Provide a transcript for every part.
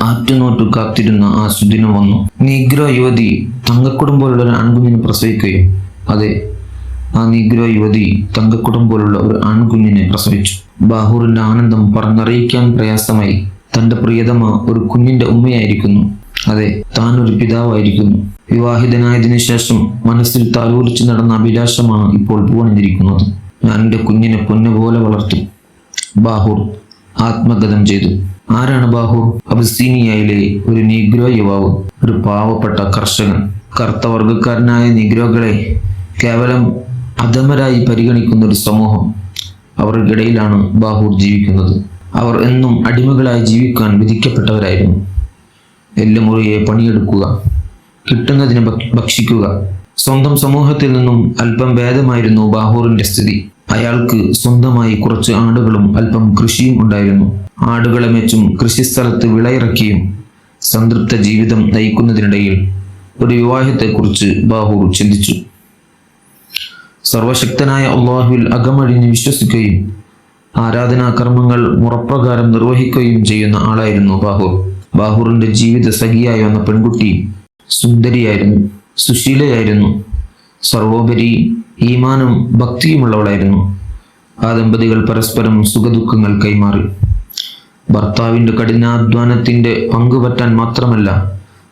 ആറ്റുനോറ്റു കാത്തിരുന്ന ആ സുദിനം വന്നു. നീഗ്രോ യുവതി തങ്കക്കുടം പോലുള്ള ഒരു ആൺകുഞ്ഞിനെ പ്രസവിക്കുകയും, അതെ, ആ നീഗ്രോ യുവതി തങ്കക്കുടം പോലുള്ള ഒരു ആൺകുഞ്ഞിനെ പ്രസവിച്ചു. ബാഹൂറിന്റെ ആനന്ദം പറഞ്ഞറിയിക്കാൻ പ്രയാസമായി. തന്റെ പ്രിയതമ ഒരു കുഞ്ഞിന്റെ ഉമ്മയായിരിക്കുന്നു. അതെ, താൻ ഒരു പിതാവായിരിക്കുന്നു. വിവാഹിതനായതിനു ശേഷം മനസ്സിൽ താലോലിച്ചു നടന്ന അഭിലാഷമാണ് ഇപ്പോൾ പൂവണിഞ്ഞിരിക്കുന്നത്. ഞാൻ എൻ്റെ കുഞ്ഞിനെ പൊന്നുപോലെ വളർത്തും. ബാഹൂർ ആത്മഗതം ചെയ്തു. ആരാണ് ബാഹൂർ? അബിസീനിയയിലെ ഒരു നീഗ്രോ യുവാവ്, ഒരു പാവപ്പെട്ട കർഷകൻ. കറുത്ത വർഗക്കാരനായ നീഗ്രോകളെ കേവലം അധമരായി പരിഗണിക്കുന്ന ഒരു സമൂഹം, അവർക്കിടയിലാണ് ബാഹൂർ ജീവിക്കുന്നത്. അവർ എന്നും അടിമകളായി ജീവിക്കാൻ വിധിക്കപ്പെട്ടവരായിരുന്നു. എല്ലുമുറിയെ പണിയെടുക്കുക, കിട്ടുന്നതിന് ഭക്ഷിക്കുക. സ്വന്തം സമൂഹത്തിൽ നിന്നും അല്പം ഭേദമായിരുന്നു ബാഹൂറിന്റെ സ്ഥിതി. അയാൾക്ക് സ്വന്തമായി കുറച്ച് ആടുകളും അല്പം കൃഷിയും ഉണ്ടായിരുന്നു. ആടുകളെ മേച്ചും കൃഷിസ്ഥലത്ത് വിളയിറക്കിയും സംതൃപ്ത ജീവിതം നയിക്കുന്നതിനിടയിൽ ഒരു വിവാഹത്തെക്കുറിച്ച് ബാഹൂർ ചിന്തിച്ചു. സർവശക്തനായ അള്ളാഹുവിൽ അകമഴിഞ്ഞ് വിശ്വസിക്കുകയും ആരാധനാകർമ്മങ്ങൾ മുറപ്രകാരം നിർവഹിക്കുകയും ചെയ്യുന്ന ആളായിരുന്നു ബാഹൂർ. ബാഹൂറിന്റെ ജീവിത സഖിയായി വന്ന പെൺകുട്ടി സുന്ദരിയായിരുന്നു, സുശീലയായിരുന്നു, സർവോപരി ഈമാനും ഭക്തിയുമുള്ളവളായിരുന്നു. ആ ദമ്പതികൾ പരസ്പരം സുഖദുഃഖങ്ങൾ കൈമാറി. ഭർത്താവിന്റെ കഠിനാധ്വാനത്തിന്റെ പങ്കുപറ്റാൻ മാത്രമല്ല,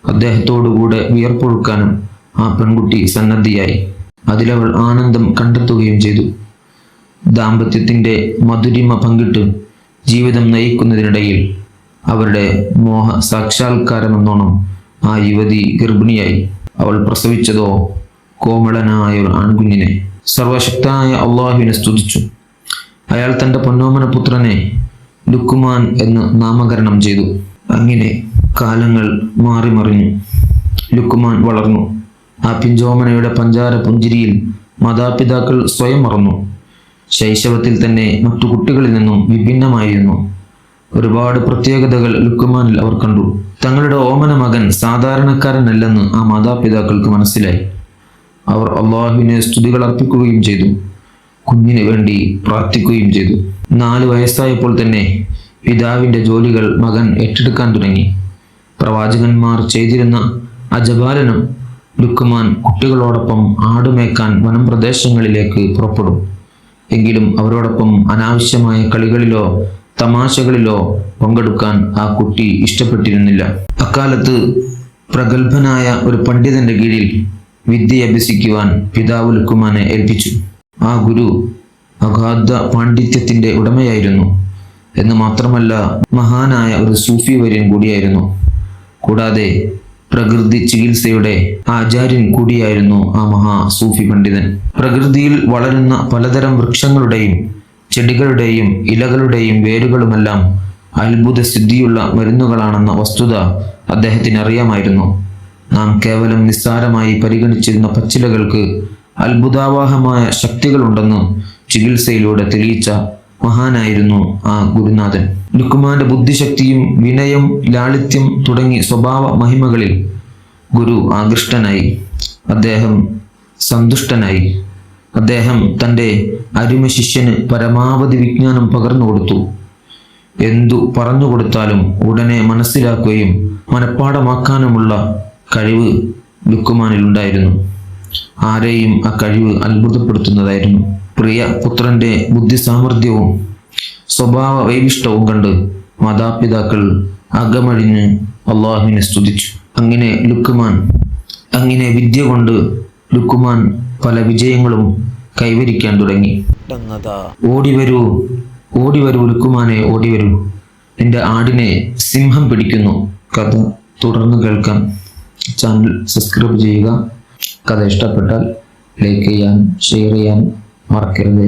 അദ്ദേഹത്തോടുകൂടെ വിയർപ്പൊഴുക്കാനും ആ പെൺകുട്ടി സന്നദ്ധിയായി. അതിലവൾ ആനന്ദം കണ്ടെത്തുകയും ചെയ്തു. ദാമ്പത്യത്തിന്റെ മധുരിമ പങ്കിട്ട് ജീവിതം നയിക്കുന്നതിനിടയിൽ അവരുടെ മോഹ സാക്ഷാത്കാരമെന്നോണം ആ യുവതി ഗർഭിണിയായി. അവൾ പ്രസവിച്ചതോ കോമളനായ ഒരു ആൺകുഞ്ഞിനെ. സർവശക്തനായ അള്ളാഹുവിനെ സ്തുതിച്ചു. അയാൾ തന്റെ പൊന്നോമന പുത്രനെ ലുക്കുമാൻ എന്ന് നാമകരണം ചെയ്തു. അങ്ങനെ കാലങ്ങൾ മാറി മറിഞ്ഞു. ലുക്കുമാൻ വളർന്നു. ആ പിഞ്ചോമനയുടെ പഞ്ചാര പുഞ്ചിരിയിൽ മാതാപിതാക്കൾ സ്വയം മറന്നു. ശൈശവത്തിൽ തന്നെ മറ്റു കുട്ടികളിൽ നിന്നും വിഭിന്നമായിരുന്നു. ഒരുപാട് പ്രത്യേകതകൾ ലുക്കുമാനിൽ അവർ കണ്ടു. തങ്ങളുടെ ഓമന മകൻ സാധാരണക്കാരനല്ലെന്ന് ആ മാതാപിതാക്കൾക്ക് മനസ്സിലായി. അവർ അള്ളാഹുവിനെ സ്തുതികൾ അർപ്പിക്കുകയും ചെയ്തു. കുഞ്ഞിന് വേണ്ടി പ്രാർത്ഥിക്കുകയും ചെയ്തു. 4 വയസ്സായപ്പോൾ തന്നെ പിതാവിന്റെ ജോലികൾ മകൻ ഏറ്റെടുക്കാൻ തുടങ്ങി. പ്രവാചകന്മാർ ചെയ്തിരുന്ന അജപാലനം ലുക്കുമാൻ കുട്ടികളോടൊപ്പം ആടുമേക്കാൻ വനം പ്രദേശങ്ങളിലേക്ക് പുറപ്പെടും. എങ്കിലും അവരോടൊപ്പം അനാവശ്യമായ കളികളിലോ തമാശകളിലോ പങ്കെടുക്കാൻ ആ കുട്ടി ഇഷ്ടപ്പെട്ടിരുന്നില്ല. അക്കാലത്ത് പ്രഗത്ഭനായ ഒരു പണ്ഡിതന്റെ കീഴിൽ വിദ്യ അഭ്യസിക്കുവാൻ പിതാവ് ലുക്കുമാനെ ഏൽപ്പിച്ചു. ആ ഗുരു അഗാധ പാണ്ഡിത്യത്തിന്റെ ഉടമയായിരുന്നു എന്ന് മാത്രമല്ല, മഹാനായ ഒരു സൂഫി വര്യൻ കൂടിയായിരുന്നു. കൂടാതെ പ്രകൃതി ചികിത്സയുടെ ആചാര്യൻ കൂടിയായിരുന്നു ആ മഹാ സൂഫി പണ്ഡിതൻ. പ്രകൃതിയിൽ വളരുന്ന പലതരം വൃക്ഷങ്ങളുടെയും ചെടികളുടെയും ഇലകളുടെയും വേരുകളുമെല്ലാം അത്ഭുത സിദ്ധിയുള്ള മരുന്നുകളാണെന്ന വസ്തുത അദ്ദേഹത്തിന് അറിയാമായിരുന്നു. നാം കേവലം നിസ്സാരമായി പരിഗണിച്ചിരുന്ന പച്ചിലകൾക്ക് അത്ഭുതാവാഹമായ ശക്തികളുണ്ടെന്ന് ചികിത്സയിലൂടെ തെളിയിച്ച മഹാനായിരുന്നു ആ ഗുരുനാഥൻ. ലുക്കുമാന്റെ ബുദ്ധിശക്തിയും വിനയം, ലാളിത്യം തുടങ്ങി സ്വഭാവ മഹിമകളിൽ ഗുരു ആകൃഷ്ടനായി. അദ്ദേഹം സന്തുഷ്ടനായി. അദ്ദേഹം തൻ്റെ അരുമ ശിഷ്യന് പരമാവധി വിജ്ഞാനം പകർന്നു കൊടുത്തു. എന്തു പറഞ്ഞു കൊടുത്താലും ഉടനെ മനസ്സിലാക്കുകയും മനഃപ്പാടമാക്കാനുമുള്ള കഴിവ് ലുക്കുമാനിൽ ഉണ്ടായിരുന്നു. ആരെയും ആ കഴിവ് അത്ഭുതപ്പെടുത്തുന്നതായിരുന്നു. പ്രിയ പുത്രന്റെ ബുദ്ധിസാമർഥ്യവും സ്വഭാവ വൈവിഷ്ടവും കണ്ട് മാതാപിതാക്കൾ അകമഴിഞ്ഞ് അള്ളാഹുവിനെ സ്തുതിച്ചു. അങ്ങനെ വിദ്യ കൊണ്ട് ലുക്കുമാൻ പല വിജയങ്ങളും കൈവരിക്കാൻ തുടങ്ങി. ഓടിവരൂ, ഓടിവരൂ ലുക്കുമാനെ, ഓടിവരൂ, എൻ്റെ ആടിനെ സിംഹം പിടിക്കുന്നു. കഥ തുടർന്ന് കേൾക്കാൻ ചാനൽ സബ്സ്ക്രൈബ് ചെയ്യുക. കഥ ഇഷ്ടപ്പെട്ടാൽ ലൈക്ക് ചെയ്യാൻ, ഷെയർ ചെയ്യാൻ മറക്കരുത്.